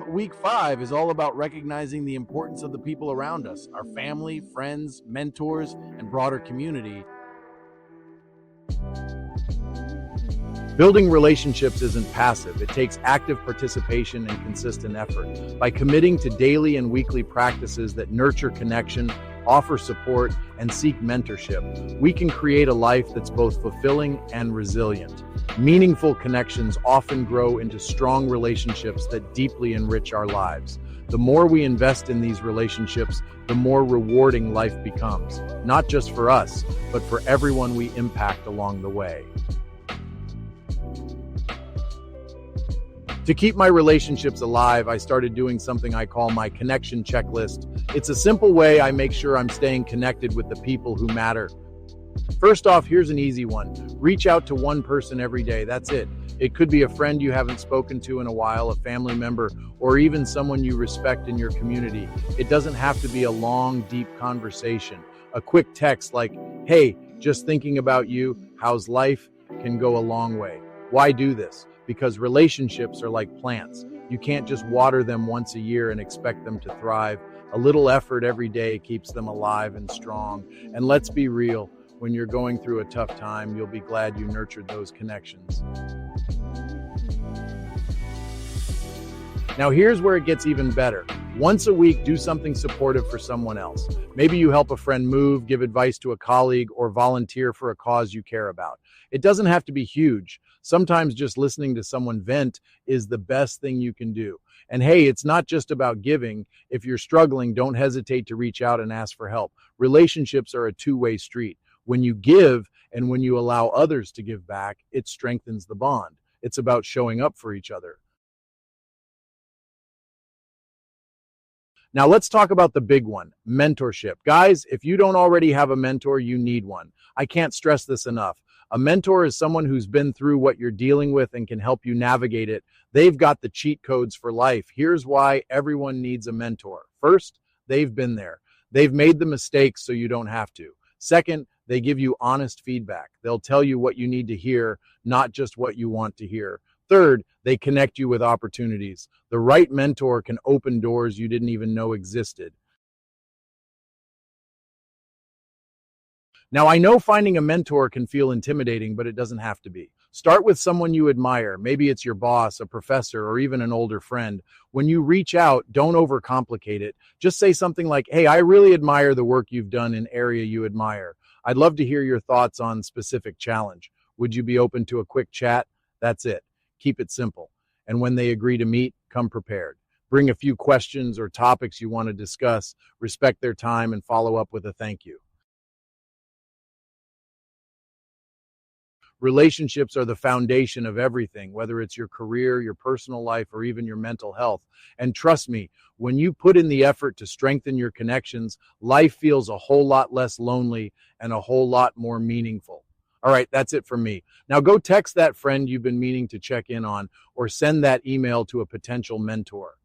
Week 5 is all about recognizing the importance of the people around us, our family, friends, mentors, and broader community. Building relationships isn't passive. It takes active participation and consistent effort. By committing to daily and weekly practices that nurture connection, offer support, and seek mentorship, we can create a life that's both fulfilling and resilient. Meaningful connections often grow into strong relationships that deeply enrich our lives. The more we invest in these relationships, the more rewarding life becomes, not just for us, but for everyone we impact along the way. To keep my relationships alive, I started doing something I call my connection checklist. It's a simple way I make sure I'm staying connected with the people who matter. First off, here's an easy one. Reach out to one person every day. That's it. It could be a friend you haven't spoken to in a while, a family member, or even someone you respect in your community. It doesn't have to be a long, deep conversation. A quick text like, "Hey, just thinking about you, how's life?" can go a long way. Why do this? Because relationships are like plants. You can't just water them once a year and expect them to thrive. A little effort every day keeps them alive and strong. And let's be real, when you're going through a tough time, you'll be glad you nurtured those connections. Now here's where it gets even better. Once a week, do something supportive for someone else. Maybe you help a friend move, give advice to a colleague, or volunteer for a cause you care about. It doesn't have to be huge. Sometimes just listening to someone vent is the best thing you can do. And hey, it's not just about giving. If you're struggling, don't hesitate to reach out and ask for help. Relationships are a two-way street. When you give and when you allow others to give back, it strengthens the bond. It's about showing up for each other. Now let's talk about the big one, mentorship. Guys, if you don't already have a mentor, you need one. I can't stress this enough. A mentor is someone who's been through what you're dealing with and can help you navigate it. They've got the cheat codes for life. Here's why everyone needs a mentor. First, they've been there. They've made the mistakes so you don't have to. Second, they give you honest feedback. They'll tell you what you need to hear, not just what you want to hear. Third, they connect you with opportunities. The right mentor can open doors you didn't even know existed. Now, I know finding a mentor can feel intimidating, but it doesn't have to be. Start with someone you admire. Maybe it's your boss, a professor, or even an older friend. When you reach out, don't overcomplicate it. Just say something like, "Hey, I really admire the work you've done in area you admire. I'd love to hear your thoughts on specific challenge. Would you be open to a quick chat?" That's it. Keep it simple. And when they agree to meet, come prepared. Bring a few questions or topics you want to discuss, respect their time, and follow up with a thank you. Relationships are the foundation of everything, whether it's your career, your personal life, or even your mental health. And trust me, when you put in the effort to strengthen your connections, life feels a whole lot less lonely and a whole lot more meaningful. All right, that's it for me. Now go text that friend you've been meaning to check in on or send that email to a potential mentor.